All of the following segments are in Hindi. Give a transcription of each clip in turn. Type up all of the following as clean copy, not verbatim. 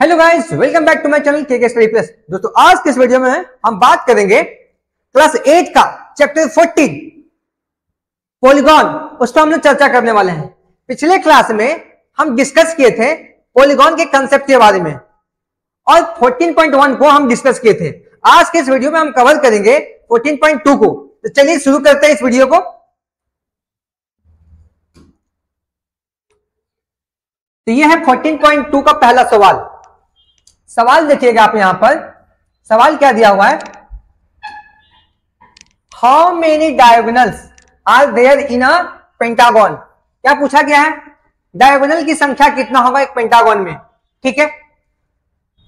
Hello guys, welcome back to my channel K study plus. दोस्तों, आज के इस वीडियो में हम बात करेंगे क्लास 8 का चैप्टर 14 पॉलीगॉन। उस पर हम लोग चर्चा करने वाले हैं। पिछले क्लास में हम डिस्कस किए थे पॉलीगॉन के कंसेप्ट के बारे में और 14.1 को हम डिस्कस किए थे। आज के इस वीडियो में हम कवर करेंगे 14.2 को। तो चलिए शुरू करते हैं इस वीडियो को। तो यह है 14.2 का पहला सवाल। सवाल देखिएगा आप यहां पर। सवाल क्या दिया हुआ है? How many diagonals are there in a pentagon. क्या पूछा गया है? डायगोनल की संख्या कितना होगा एक पेंटागन में। ठीक है,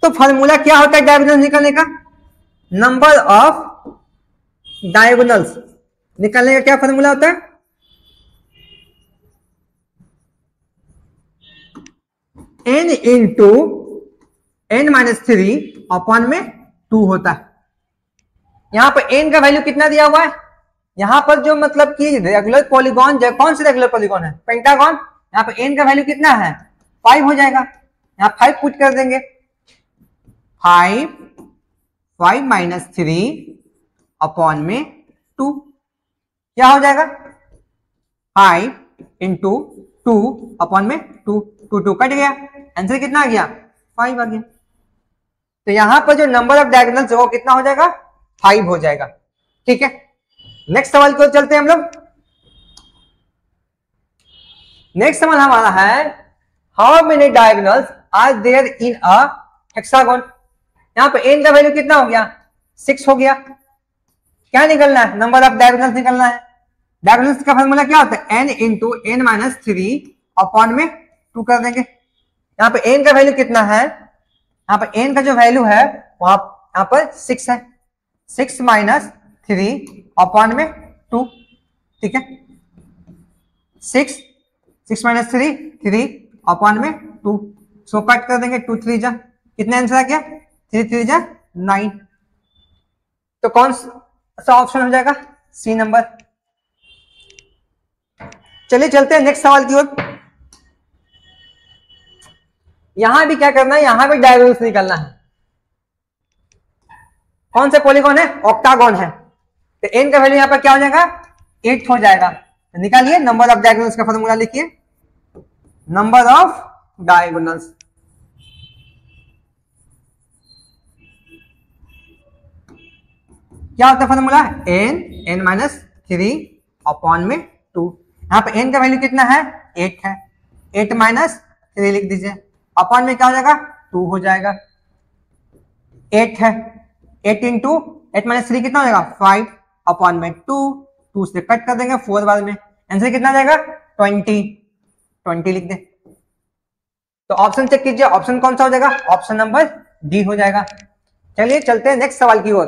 तो फॉर्मूला क्या होता है डायगोनल निकालने का? नंबर ऑफ डायगोनल्स निकालने का क्या फॉर्मूला होता है? n into n minus 3 upon में 2 होता है। यहां पर n का वैल्यू कितना दिया हुआ है? यहां पर जो मतलब कि रेगुलर पॉलीगॉन, कौन सा रेगुलर पॉलीगॉन है? पेंटागन। यहां पर n का वैल्यू कितना है? 5 हो जाएगा। यहां 5 पुट कर देंगे। 5 माइनस 3 अपॉन में 2 क्या हो जाएगा? 5 इंटू 2 अपॉन में 2 2 कट गया। आंसर कितना आ गया? 5 आ गया। तो यहां पर जो नंबर ऑफ डायगोनल्स वो कितना हो जाएगा? 5 हो जाएगा। ठीक है, नेक्स्ट सवाल को चलते हैं हम लोग। नेक्स्ट सवाल हमारा है how many diagonals are there in a hexagon. यहां पर n का वैल्यू कितना हो गया? 6 हो गया। क्या निकलना है? नंबर ऑफ डायगोनल्स निकलना है। डायगोनल्स का फॉर्मूला क्या होता है? n into n minus 3 upon में 2 कर देंगे। यहां पर n का वैल्यू कितना है? यहां पर n का जो वैल्यू है वहां यहां पर 6 है। 6 माइनस 3 अपॉन में 2। ठीक है, 6 माइनस 3 अपॉन में 2। सो कट कर देंगे। 2 3 जा, कितना आंसर आ गया? 3 3 जा 9। तो कौन सा ऑप्शन हो जाएगा? C number. चलिए चलते हैं नेक्स्ट सवाल की ओर। यहां भी क्या करना है? यहां भी डायगोनल्स निकालना है। कौन से पॉलीगॉन है? ऑक्टागन है। तो n का वैल्यू यहां पर क्या हो जाएगा? 8 हो जाएगा। तो निकालिए नंबर ऑफ डायगोनल्स का फॉर्मूला लिखिए। नंबर ऑफ डायगोनल्स क्या होता है फॉर्मूला? n माइनस 3 अपॉन में 2। यहां पर n का वैल्यू कितना है? 8 है। 8 माइनस 3 लिख दीजिए। अपॉन में क्या हो जाएगा? 2 हो जाएगा। 8 है। 8 इंटू 8 माइनस 3 कितना हो जाएगा? 5 अपॉन में 2 से कट कर देंगे 4 बाद में। आंसर कितना जाएगा? 20 लिख दे। तो ऑप्शन चेक कीजिए, ऑप्शन कौन सा हो जाएगा? ऑप्शन नंबर डी हो जाएगा। चलिए चलते हैं नेक्स्ट सवाल की ओर।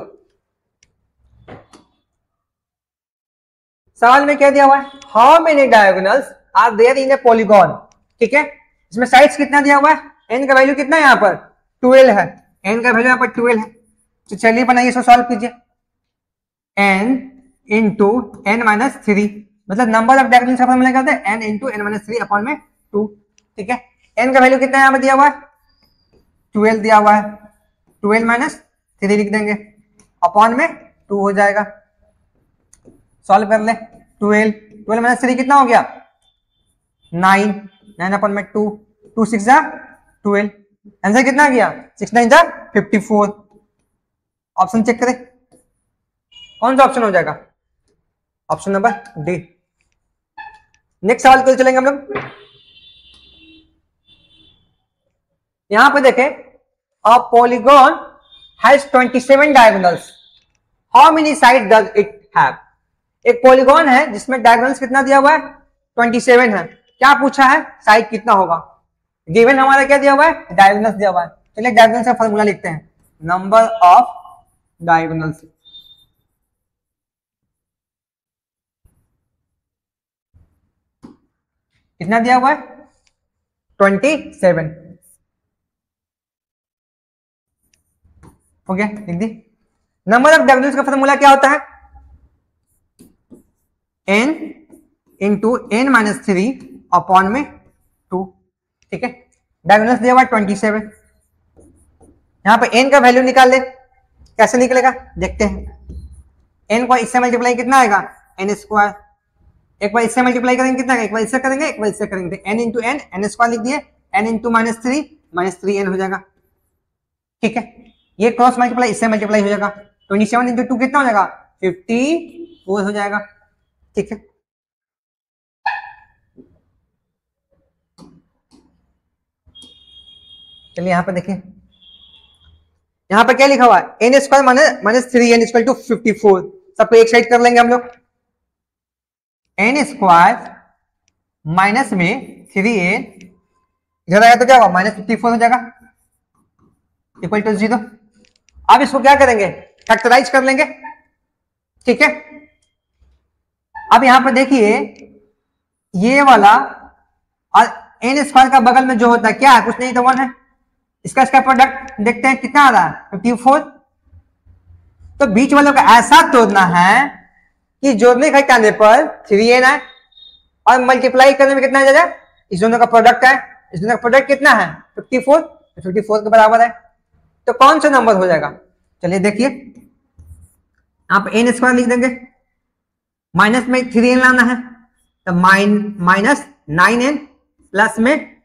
सवाल में क्या दिया हुआ है? How many diagonals are there in a polygon. ठीक है, इसमें साइड्स कितना दिया हुआ है? n का वैल्यू कितना है? यहाँ पर 12 है। n का वैल्यू यहाँ पर 12 है। तो चलिए बनाइए, इसको सॉल्व कीजिए। n इंटू n माइनस 3 मतलब नंबर ऑफ डायगोनल्स का फॉर्मूला क्या होता है? n into n minus 3 upon में 2। ठीक है, n का वैल्यू कितना यहाँ पर दिया हुआ है? 12 दिया हुआ है। 12 माइनस 3 लिख देंगे अपॉन में 2 हो जाएगा। सॉल्व कर ले। 12 माइनस 3 कितना हो गया? 9 अपॉन में 2 6 जा 12। आंसर कितना आ गया? 6 9 जा 54। ऑप्शन चेक करें, कौन सा ऑप्शन हो जाएगा? Option number D. नेक्स्ट सवाल को चलेंगे हम लोग। यहां पर देखें, a polygon has 27 diagonals. How many side does it have. एक पॉलीगॉन है जिसमें डायगोनल्स कितना दिया हुआ है? 27 है। क्या पूछा है? साइड कितना होगा? गिवन हमारा क्या दिया हुआ है? डायगोनल्स दिया हुआ है। चलिए डायगोनल्स का फॉर्मूला लिखते हैं। नंबर ऑफ डायगोनल्स कितना दिया हुआ है? 27 हो गया, लिख दी। नंबर ऑफ डायगोनल्स का फॉर्मूला क्या होता है? n into n minus 3 upon में 2। ठीक है, डायगोनल्स दिया हुआ 27। यहाँ पे n का वैल्यू निकाल ले, कैसे निकलेगा देखते हैं। n को इससे मल्टीप्लाई कितना आएगा, n स्क्वायर। एक बार इससे मल्टीप्लाई करेंगे कितना, एक बार इससे करेंगे एक बार इससे करेंगे, n into n, n square लिख दिए, n इंटू -3 हो जाएगा। ठीक है, ये क्रॉस मल्टीप्लाई इससे मल्टीप्लाई हो जाएगा, 27 इंटू 2 कितना हो जाएगा, 54 हो जाएगा। ठीक है, चलिए यहाँ पर देखिए, यहाँ पर क्या लिखा हुआ है, N square -3n equal to 54। सबको एक साइड कर लेंगे हम लोग, एन स्क्वायर माइनस में 3n इधर आया तो क्या होगा, -54 हो जाएगा इक्वल टू 0। अब इसको क्या करेंगे, फैक्टराइज कर लेंगे। ठीक है, अब यहां पर देखिए ये वाला और एन स्क्वायर का बगल में जो होता है क्या है, कुछ नहीं तो 1 है। इसका प्रोडक्ट देखते हैं कितना आ रहा है, 54। तो बीच वालों का ऐसा तोड़ना है कि जोड़ने घटाने पर 3n है और मल्टीप्लाई करने में कितना आ जाएगा, इस दोनों का प्रोडक्ट है, इस दोनों का प्रोडक्ट कितना है 54, 54 के बराबर है। तो कौन सा नंबर हो जाएगा, चलिए देखिए, आप एन स्क्वायर लिख देंगे, माइनस में 3n लाना है तो -9n प्लस में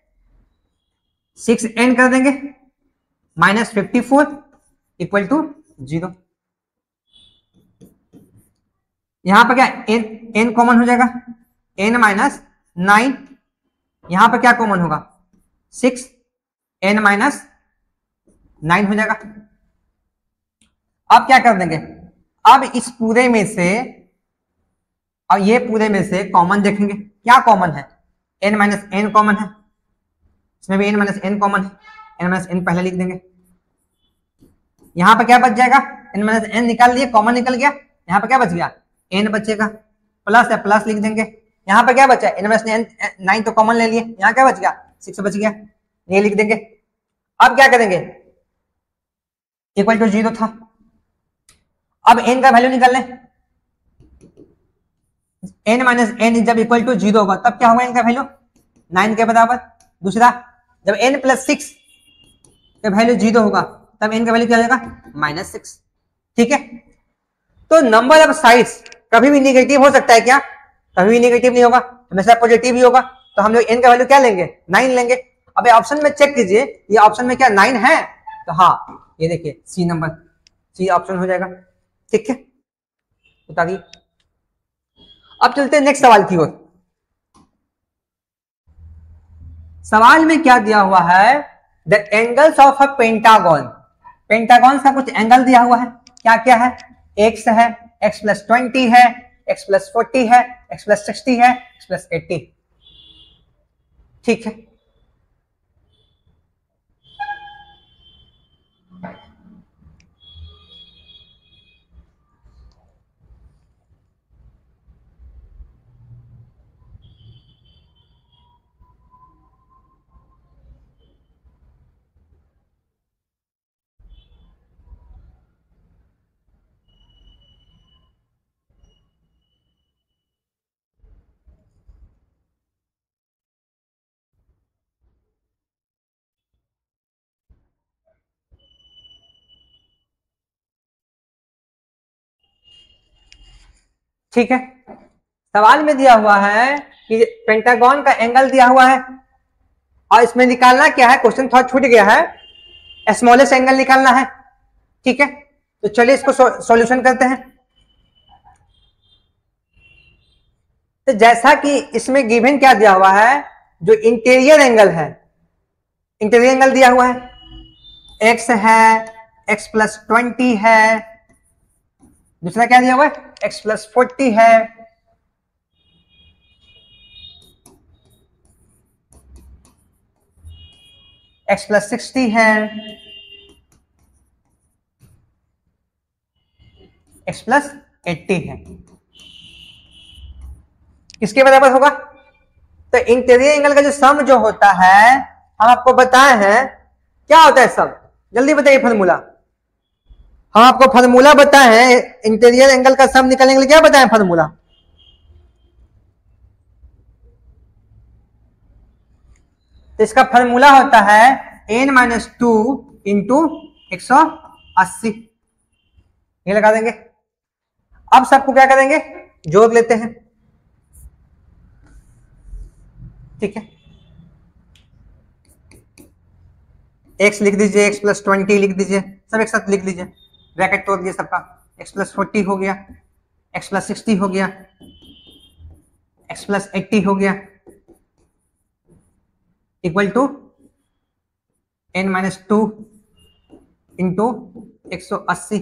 6n कर देंगे, -54 इक्वल टू 0। यहां पर क्या n कॉमन हो जाएगा, n -9, यहां पर क्या कॉमन होगा 6, n -9 हो जाएगा। अब क्या कर देंगे, अब इस पूरे में से और ये पूरे में से कॉमन देखेंगे, क्या कॉमन है, n n कॉमन है, इसमें भी n n कॉमन है, n n पहले लिख देंगे। यहां पर क्या बच जाएगा, n n निकाल लिए, कॉमन निकल गया, यहां पर क्या बच गया, n बचेगा, प्लस है प्लस लिख देंगे। यहां पर क्या बचा, n 9 तो कॉमन ले लिए, यहां क्या बच गया 6 बच गया, ये लिख देंगे। अब क्या करेंगे, इक्वल टू 0 था, अब n का वैल्यू निकाल लें, n n जब इक्वल टू 0 होगा तब क्या होगा, n का वैल्यू 9 के बराबर। दूसरा, जब n + 6 का वैल्यू 0 होगा तब n का वैल्यू क्या हो जाएगा, -6। ठीक है, तो नंबर ऑफ साइड्स कभी भी नेगेटिव हो सकता है क्या, कभी भी नेगेटिव नहीं होगा, हमेशा पॉजिटिव ही होगा। तो हम लोग n का वैल्यू क्या लेंगे, 9 लेंगे। अब ऑप्शन में चेक कीजिए, ये ऑप्शन में क्या 9 है, तो हाँ ये देखिए सी नंबर, सी ऑप्शन हो जाएगा। ठीक है, उतारिए। अब चलते हैं नेक्स्ट सवाल की ओर। सवाल में क्या दिया हुआ है, the angles of a pentagon. Pentagon का कुछ एंगल दिया हुआ है, क्या क्या है, x है, x + 20 है, x + 40 है, x + 60 है, x + 80। ठीक है, ठीक है, सवाल में दिया हुआ है कि पेंटागन का एंगल दिया हुआ है और इसमें निकालना क्या है, क्वेश्चन थोड़ा छूट गया है, स्मॉलेस्ट एंगल निकालना है। ठीक है, तो चलिए इसको सॉल्यूशन करते हैं। तो जैसा कि इसमें गिवन क्या दिया हुआ है, जो इंटीरियर एंगल है, इंटीरियर एंगल दिया हुआ है, x है, x + 20 है, दूसरा क्या दिया हुआ है, x + 40 है, x + 60 है, x + 80 है। किसके बराबर होगा, तो इंटीरियर एंगल का जो सम जो होता है, हम आपको बताए हैं क्या होता है सम, जल्दी बताइए फॉर्मूला। हम आपको फॉर्मूला बताए हैं इंटीरियर एंगल का सम निकालने के लिए, क्या बताएं फॉर्मूला, तो इसका फॉर्मूला होता है n - 2 × 180 ये लगा देंगे। अब सबको क्या करेंगे, जोड़ लेते हैं। ठीक है, x लिख दीजिए, x प्लस 20 लिख दीजिए, सब एक साथ लिख लीजिए, ब्रैकेट तोड़ दिए सबका। x प्लस 40 हो गया, x प्लस 60 हो गया, x प्लस 80 हो गया, इक्वल टू n-2 इंटू 180।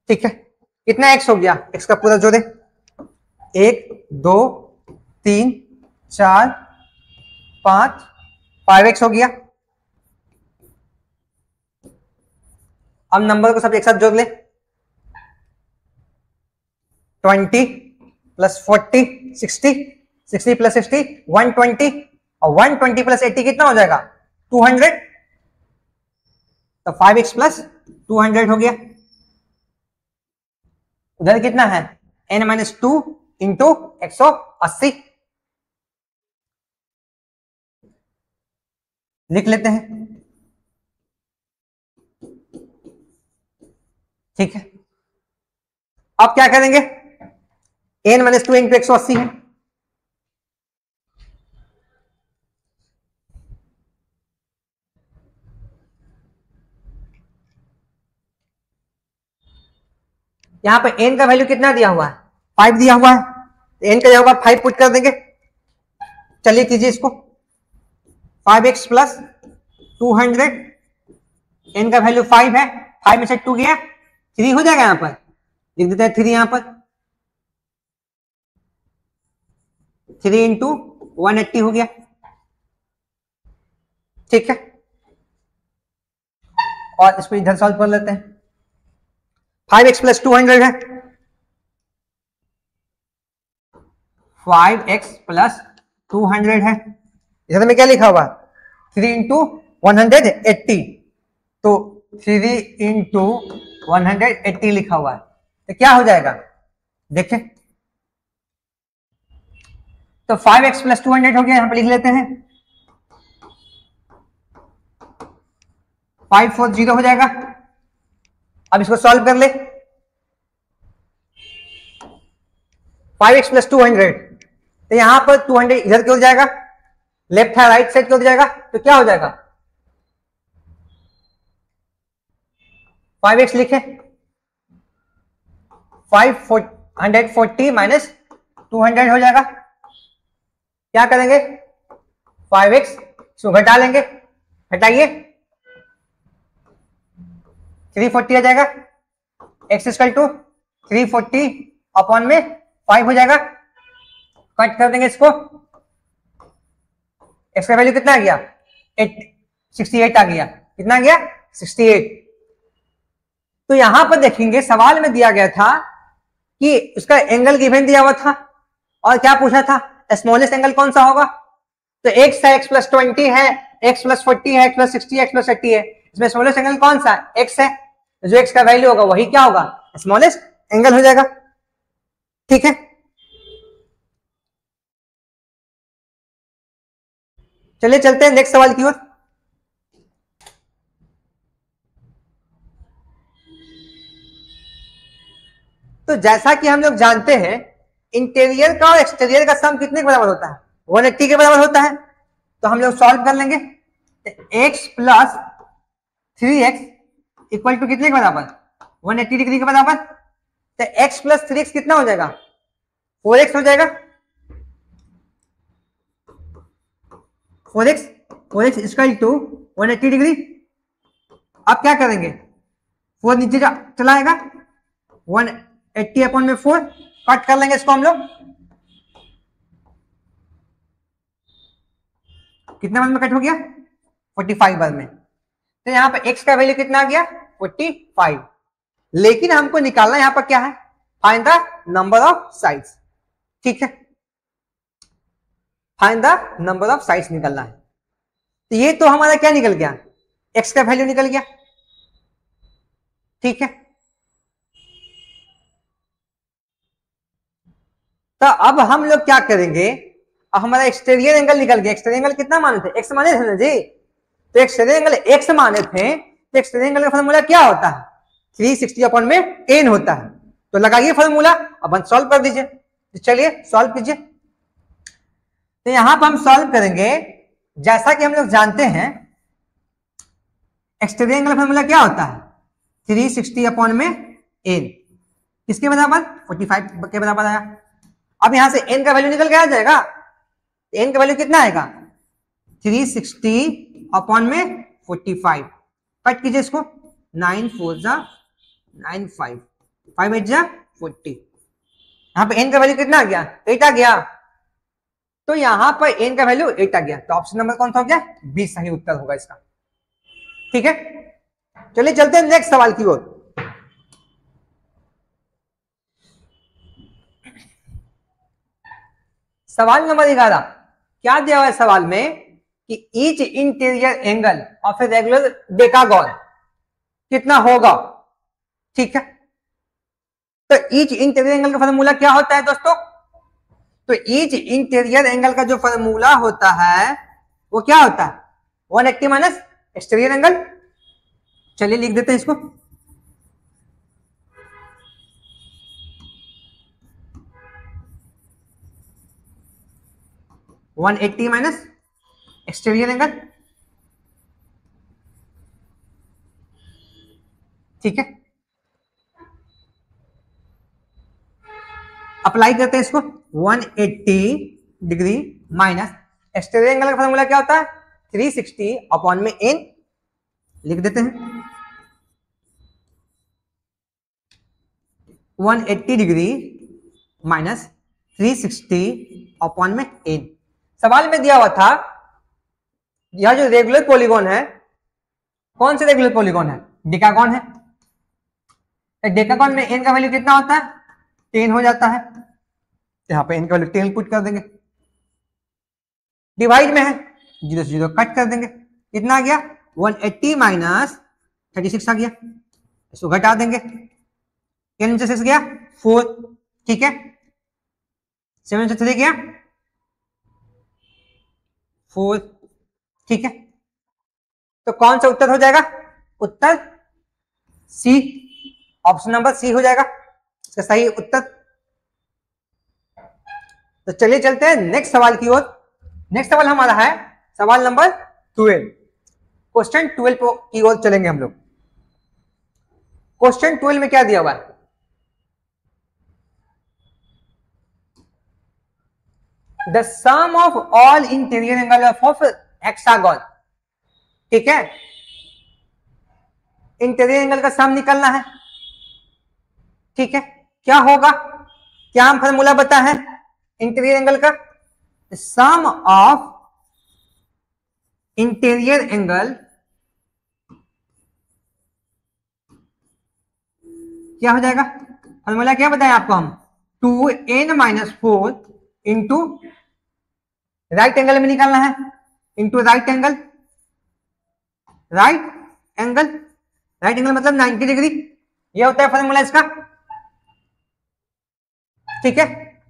ठीक है, कितना x हो गया, x का पूरा जोड़े, 1 2 3 4 5 5x हो गया। अब नंबर को सब एक साथ जोड़ ले, 20 प्लस 40 60, 60 प्लस 60 120, और 120 प्लस 80 कितना हो जाएगा, 200। तो 5x प्लस 200 हो गया। उधर कितना है, n-2 इंटू 180 लिख लेते हैं। ठीक है, अब क्या करेंगे, n-2 इंटू 180 है, यहां पर n का वैल्यू कितना दिया हुआ है, 5 दिया हुआ है, तो n का जगह 5 पुट कर देंगे। चलिए कीजिए इसको, 5x प्लस 200, n का वैल्यू 5 है, 5 में से 2 गया 3 हो जाएगा, यहां पर लिख देते हैं 3 यहां पर, 3 इंटू 180 हो गया। ठीक है, और इसको इधर सॉल्व कर लेते हैं। 5x प्लस 200 है, 5x प्लस 200 है, इधर में क्या लिखा हुआ, 3 इंटू 180, तो 3 इंटू 180 लिखा हुआ है, तो क्या हो जाएगा देखिए, तो 5x प्लस 200 हो गया, यहां पे लिख लेते हैं, 540 हो जाएगा। अब इसको सॉल्व कर ले, 5x प्लस 200, तो यहां पर 200 इधर क्यों जाएगा, लेफ्ट है राइट साइड क्यों जाएगा, तो क्या हो जाएगा, 5x लिखे, 540 माइनस 200 हो जाएगा। क्या करेंगे, 5x इसको घटा लेंगे, हटाइए, 340 आ जाएगा, x इक्वल टू 340 अपॉन में 5 हो जाएगा। कट कर देंगे इसको, x का वैल्यू कितना आ गया, 68 आ गया, कितना आ गया 68। तो यहां पर देखेंगे सवाल में दिया गया था कि उसका एंगल गिवन दिया हुआ था, और क्या पूछा था, स्मॉलेस्ट एंगल कौन सा होगा, तो x है, x प्लस 20 है, x प्लस 40 है, x प्लस 60 है, x प्लस 80 है, इसमें स्मॉलेस्ट एंगल कौन सा है, x है, जो x का वैल्यू होगा वही क्या होगा, स्मॉलेस्ट एंगल हो जाएगा। ठीक है, चलिए चलते हैं नेक्स्ट सवाल की ओर। तो जैसा कि हम लोग जानते हैं इंटीरियर का और एक्सटीरियर का सम कितने के बराबर होता है, 180 के बराबर होता है, तो हम लोग सॉल्व कर लेंगे, x plus 3x equal to कितने के बराबर, 180 डिग्री के बराबर, तो x प्लस 3x कितना हो जाएगा, 4x हो जाएगा, 4x इक्वल टू 180 डिग्री। अब क्या करेंगे, 4 नीचे चला आएगा, 180 अपॉन में 4, कट कर लेंगे इसको हम लोग, कितने बार में कट हो गया, 45 बार में। तो यहां पर x का वैल्यू कितना आ गया, 45। लेकिन हमको निकालना यहां पर क्या है, find the number of sides. ठीक है, find the number of sides निकलना है। तो ये तो हमारा क्या निकल गया, x का वैल्यू निकल गया। ठीक है, तो अब हम लोग क्या करेंगे, अब हमारा एक्सटीरियर एंगल निकल गया। एक्सटीरियर एंगल कितना माने थे, x माने थे ना जी, तो एक्सटीरियर एंगल x माने थे, तो एक्सटीरियर एंगल का फॉर्मूला क्या होता है? 360 अपॉन में n होता है। तो लगाइए फॉर्मूला, अपन सॉल्व कर दीजिए। तो चलिए सॉल्व कीजिए। तो यहां पर हम सॉल्व करेंगे, जैसा कि हम लोग जानते हैं एक्सटीरियर एंगल का फॉर्मूला क्या होता है? 360 अपॉन में n, किसके बराबर? 45 के बराबर आया। अब यहां से n का वैल्यू निकल के आ जाएगा। n का वैल्यू कितना आएगा? 360 अपॉन में 45। कट कीजिए इसको, 9 4 जा 9 5 5 8 जा 40। यहां पे n का वैल्यू कितना आ गया? 8 आ गया। तो यहां पर n का वैल्यू 8 आ गया। तो ऑप्शन नंबर कौन सा हो गया? बी सही उत्तर होगा इसका। ठीक है, चलिए चलते हैं नेक्स्ट सवाल की ओर। सवाल नंबर 11 क्या दिया हुआ है सवाल में कि each interior angle of a regular decagon कितना होगा। ठीक है, तो ईच इंटीरियर एंगल का फॉर्मूला क्या होता है दोस्तों? तो ईच इंटीरियर एंगल का जो फॉर्मूला होता है वो क्या होता है? 180 माइनस एक्सटीरियर एंगल। चलिए लिख देते हैं इसको। One 180 minus exterior angle. ठीक है, अप्लाई करते हैं इसको। 180 डिग्री माइनस एक्सटीरियर एंगल का फॉर्मूला क्या होता है? 360 अपॉन में n, लिख देते हैं। 180 डिग्री माइनस 360 अपॉन में n। सवाल में दिया हुआ था यह जो रेगुलर पॉलीगॉन है, कौन से रेगुलर पॉलीगॉन है? डेकागॉन है। डेकागॉन में n का वैल्यू कितना होता है? 10 हो जाता है। यहां पे n का वैल्यू 10 पुट कर देंगे। डिवाइड में है, 0 से 0 कट कर देंगे। कितना आ गया? 180 माइनस 36 आ गया। इसको घटा देंगे, n से 6 गया 4। ठीक है, 7 से 3 गया 4। ठीक है, तो कौन सा उत्तर हो जाएगा? उत्तर सी, ऑप्शन नंबर सी हो जाएगा इसका सही उत्तर। तो चलिए चलते हैं नेक्स्ट सवाल की ओर। नेक्स्ट सवाल हमारा है सवाल नंबर 12। क्वेश्चन 12 की ओर चलेंगे हम लोग। क्वेश्चन 12 में क्या दिया हुआ है? The sum of all interior angle of hexagon. ठीक है, इंटीरियर एंगल का सम निकलना है। ठीक है, क्या होगा? क्या हम फॉर्मूला बता है इंटीरियर एंगल का? सम ऑफ इंटीरियर एंगल क्या हो जाएगा? फॉर्मूला क्या बताया आपको हम? 2n minus 4 into right angle में निकालना है, into right angle. Right angle, right angle मतलब 90 डिग्री, यह होता है फॉर्मूला इसका। ठीक है,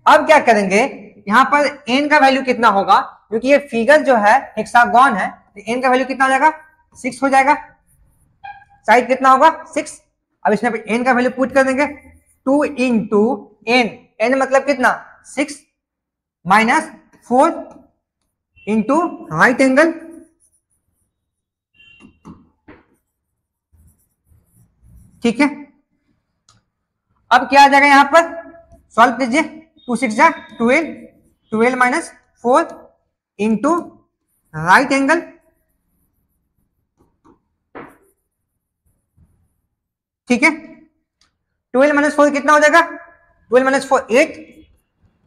अब क्या करेंगे? यहां पर n का वैल्यू कितना होगा? क्योंकि ये फिगर जो है हेक्सागोन है, तो n का वैल्यू कितना हो जाएगा? 6 हो जाएगा। साइड कितना होगा? 6। अब इसमें n का वैल्यू पुट कर देंगे, 2 इंटू n मतलब कितना? 6 माइनस 4 इंटू राइट एंगल। ठीक है, अब क्या आ जाएगा? यहां पर सॉल्व कीजिए। 2 6 जा 12, 12 माइनस 4 इंटू राइट एंगल। ठीक है, 12 माइनस 4 कितना हो जाएगा? 12 माइनस 4 8,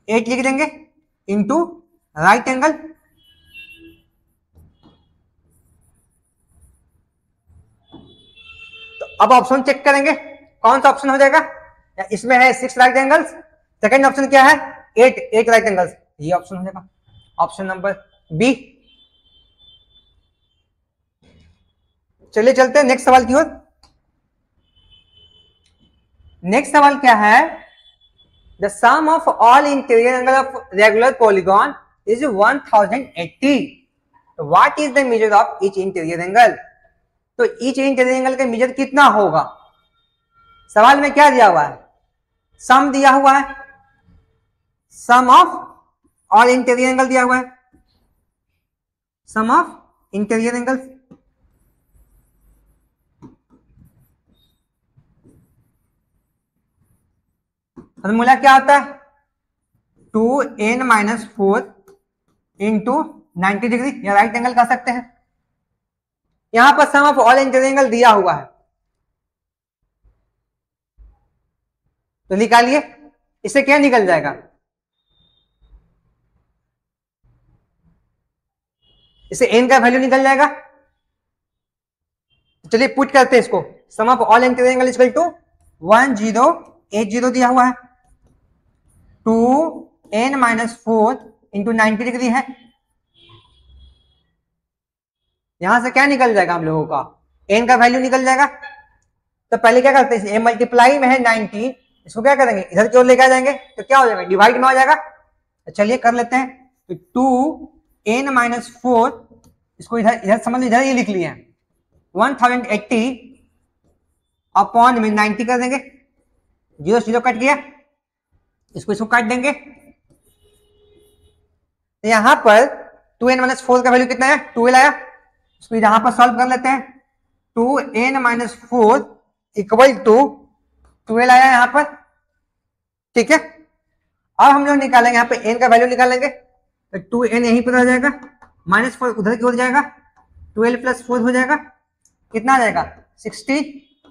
8 लिख देंगे इंटू राइट एंगल। तो अब ऑप्शन चेक करेंगे, कौन सा ऑप्शन हो जाएगा? इसमें है 6 राइट एंगल्स, सेकंड ऑप्शन क्या है? 8 राइट एंगल्स, ये ऑप्शन हो जाएगा ऑप्शन नंबर बी। चलिए चलते हैं नेक्स्ट सवाल की ओर। नेक्स्ट सवाल क्या है? The sum of all interior angle of regular polygon is 1080। What is the measure of each interior angle? तो ईच इंटीरियर एंगल का मीजर कितना होगा? सवाल में क्या दिया हुआ है? सम दिया हुआ है, सम ऑफ ऑल इंटीरियर एंगल दिया हुआ है, सम ऑफ इंटीरियर एंगल। फॉर्मूला क्या होता है? 2n-4 इंटू 90 डिग्री, या राइट एंगल कह सकते हैं। यहां पर सम ऑफ ऑल इंटीरियर एंगल दिया हुआ है, तो निकालिए, इससे क्या निकल जाएगा? इससे n का वैल्यू निकल जाएगा। चलिए पुट करते हैं इसको, sum of all interior angle equal to 1080 दिया हुआ है, 2n-4 इंटू 90 डिग्री है। यहां से क्या निकल जाएगा हम लोगों का? n का वैल्यू निकल जाएगा। तो पहले क्या करते हैं, m मल्टीप्लाई में है 90, इसको क्या करेंगे, इधर की ओर लेकर जाएंगे, तो क्या हो जाएगा, डिवाइड में हो जाएगा। तो चलिए कर लेते हैं, तो 2n-4, इसको इधर इधर समझ लो, इधर ये लिख लिए 1080 अपॉन में 90 कर देंगे, 0 0 कट गया, इसको काट देंगे। तो यहां पर 2n-4 का वैल्यू कितना है, 12 आया। इसको यहां पर सॉल्व कर लेते हैं, 2n-4 इक्वल टू 12 आया यहां पर, ठीक है। अब हम लोग निकालेंगे, यहाँ पे n का वैल्यू निकालेंगे, तो 2n यहीं पर आ जाएगा, -4 उधर की ओर जाएगा, 12 + 4 हो जाएगा, कितना आ जाएगा 16।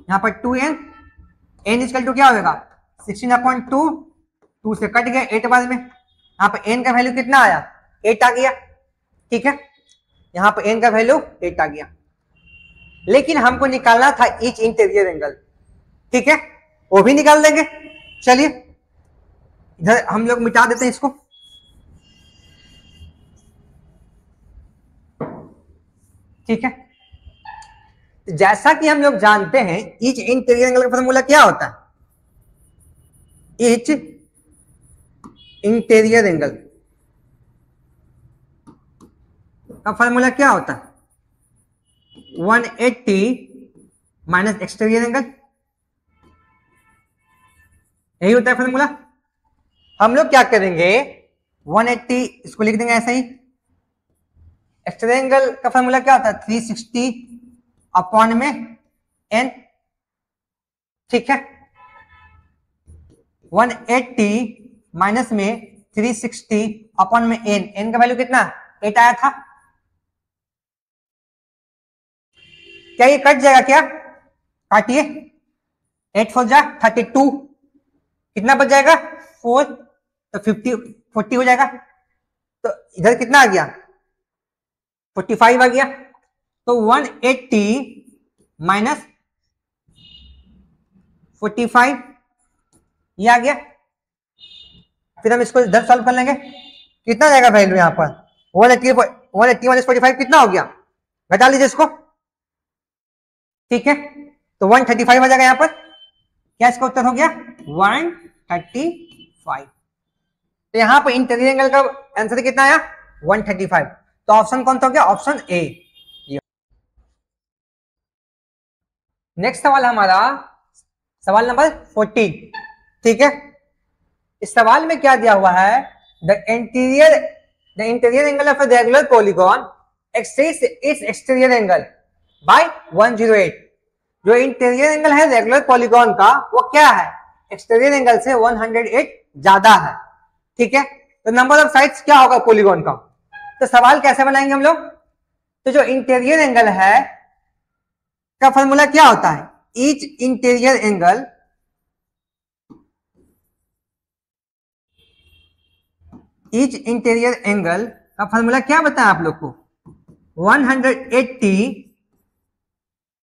यहाँ पर 2n, n इक्वल टू क्या होगा 16/2, 2 से कट गया 8 बाद में, यहाँ पर n का वैल्यू कितना आया 8 आ गया, ठीक है। यहाँ पर n का वैल्यू 8 आ गया, लेकिन हमको निकालना था ईच इंटीरियर एंगल, ठीक है, वो भी निकाल देंगे। चलिए इधर हम लोग मिटा देते हैं इसको, ठीक है। जैसा कि हम लोग जानते हैं ईच इंटीरियर एंगल का फॉर्मूला क्या होता है, ईच इंटीरियर एंगल का फॉर्मूला क्या होता है, 180 माइनस एक्सटीरियर एंगल, यही होता है फॉर्मूला। हम लोग क्या करेंगे, 180 इसको लिख देंगे ऐसे ही, एक्सटीरियर एंगल का फॉर्मूला क्या होता है 360 अपॉन में n, ठीक है। 180 माइनस में 360 अपॉन में n का वैल्यू कितना 8 आया था। क्या ये कट जाएगा, क्या काटिए, 8 4 जा 32, कितना बच जाएगा 4, तो 40 हो जाएगा। तो इधर कितना आ गया 45 आ गया। तो 180 माइनस 45 ये आ गया। फिर हम इसको इधर सॉल्व कर लेंगे, कितना जाएगा वैल्यू यहाँ पर 180 माइनस 45 कितना हो गया, घटा लीजिए इसको, ठीक है। तो 135 आ जाएगा यहाँ पर, क्या इसका उत्तर हो गया 135। तो यहां पर इंटीरियर एंगल का आंसर कितना आया 135। तो ऑप्शन कौन सा हो गया, ऑप्शन ए। नेक्स्ट सवाल हमारा सवाल नंबर 40, ठीक है। इस सवाल में क्या दिया हुआ है, the interior angle of a regular polygon exceeds its exterior angle by 108। जो इंटीरियर एंगल है रेगुलर पॉलीगॉन का वो क्या है, एक्सटीरियर एंगल से 108 ज्यादा है, ठीक है। तो नंबर ऑफ साइड्स क्या होगा पॉलीगॉन का। तो सवाल कैसे बनाएंगे हम लोग, तो जो इंटीरियर एंगल है का फॉर्मूला क्या होता है, ईच इंटीरियर एंगल का फॉर्मूला क्या बताया आप लोग को, 180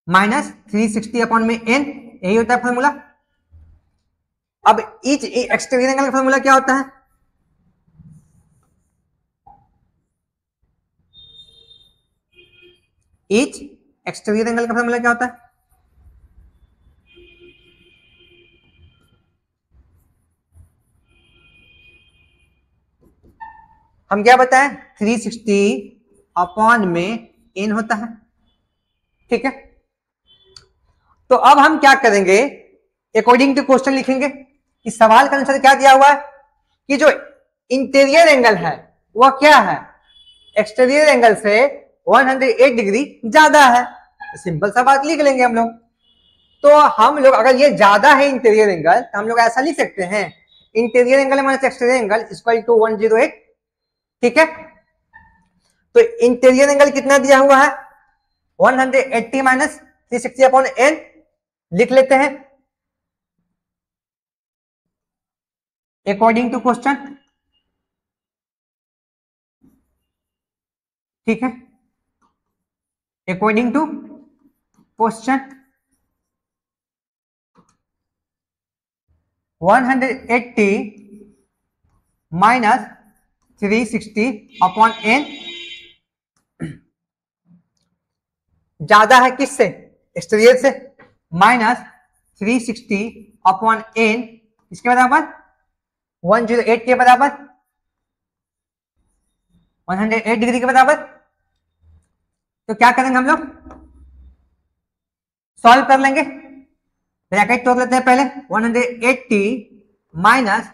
माइनस 360 अपॉन में n, यही होता है फॉर्मूला। अब ईच एक्सटीरियर एंगल का फॉर्मूला क्या होता है, ईच एक्सटीरियर एंगल का फॉर्मूला क्या होता है, हम क्या बताएं 360 अपॉन में n होता है, ठीक है। तो अब हम क्या करेंगे, अकॉर्डिंग टू क्वेश्चन लिखेंगे कि सवाल का आंसर क्या दिया हुआ है कि जो इंटीरियर एंगल है वह क्या है, एक्सटीरियर एंगल से 108 डिग्री ज्यादा है। सिंपल सा बात लिख लेंगे हम लोग। तो हम लोग अगर ये ज्यादा है इंटीरियर एंगल तो हम लोग ऐसा लिख सकते हैं, interior angle minus exterior angle equal to 108। ठीक है, तो इंटीरियर एंगल कितना दिया हुआ है 180 माइनस 360 अपॉन n लिख लेते हैं अकॉर्डिंग टू क्वेश्चन। ठीक है, according to question 180 minus 360 upon n ज्यादा है किससे, एक्सटीरियर से, माइनस 360 अपॉन n इसके बराबर 108 के बराबर, 108 डिग्री के बराबर। तो क्या करेंगे हम लोग, सॉल्व कर लेंगे, ब्रैकेट तोड़ लेते हैं पहले, 180 minus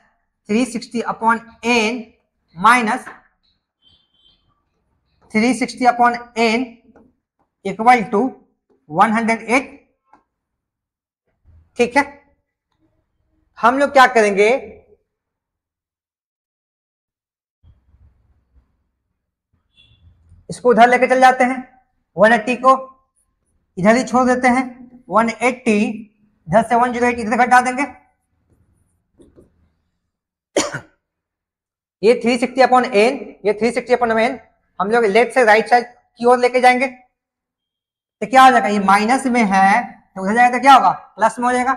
360 upon n minus 360 upon n equal to 108। ठीक है, हम लोग क्या करेंगे, इसको उधर लेके चल जाते हैं, 180 को इधर ही छोड़ देते हैं, 180 इधर से 108 इधर घटा देंगे, ये 360 अपॉन n, ये 360 अपॉन n हम लोग लेफ्ट से राइट साइड की ओर लेके जाएंगे तो क्या हो जाएगा, ये माइनस में है तो उधर जाएगा तो क्या होगा, प्लस में हो जाएगा।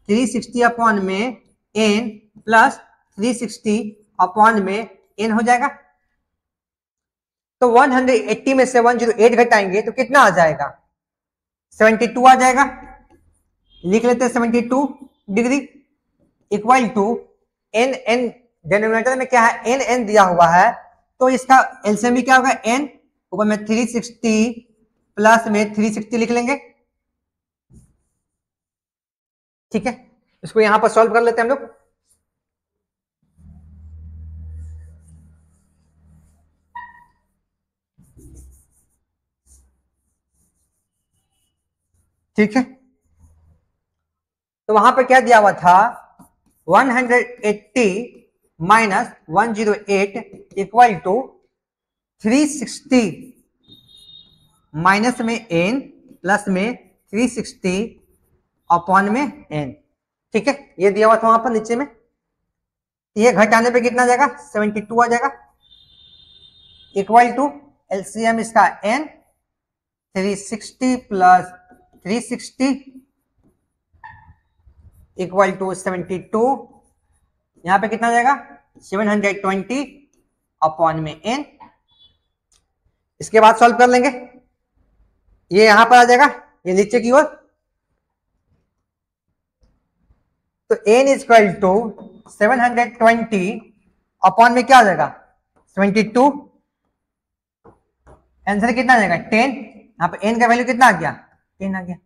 360 अपॉन में n प्लस 360 अपॉन में n हो जाएगा। तो 180 में से 108 घटाएंगे तो कितना आ जाएगा, 72 आ जाएगा। लिख लेते हैं 72 degree equal to n n denominator में क्या है, n n दिया हुआ है तो इसका एलसीएम भी क्या होगा, n ऊपर में 360 प्लस में 360 लिख लेंगे। ठीक है, इसको यहां पर सॉल्व कर लेते हैं हम लोग। ठीक है, तो वहां पर क्या दिया हुआ था, 180 माइनस 108 इक्वल टू 360 माइनस में n प्लस में 360 अपॉन में n। ठीक है, ये दिया हुआ था वहां पर नीचे में, ये घटाने पे कितना आ जाएगा, 72 आ जाएगा इक्वल टू एलसीएम इसका n 360 प्लस 360 इक्वल टू 72, यहां पे कितना आ जाएगा 720 अपॉन में n। इसके बाद सॉल्व कर लेंगे, ये यहां पर आ जाएगा, ये नीचे की ओर, तो n इक्वल टू 720 अपॉन में क्या आ जाएगा 72, आंसर कितना आ जाएगा 10। यहाँ पे n का वैल्यू कितना आ गया, 10 आ गया।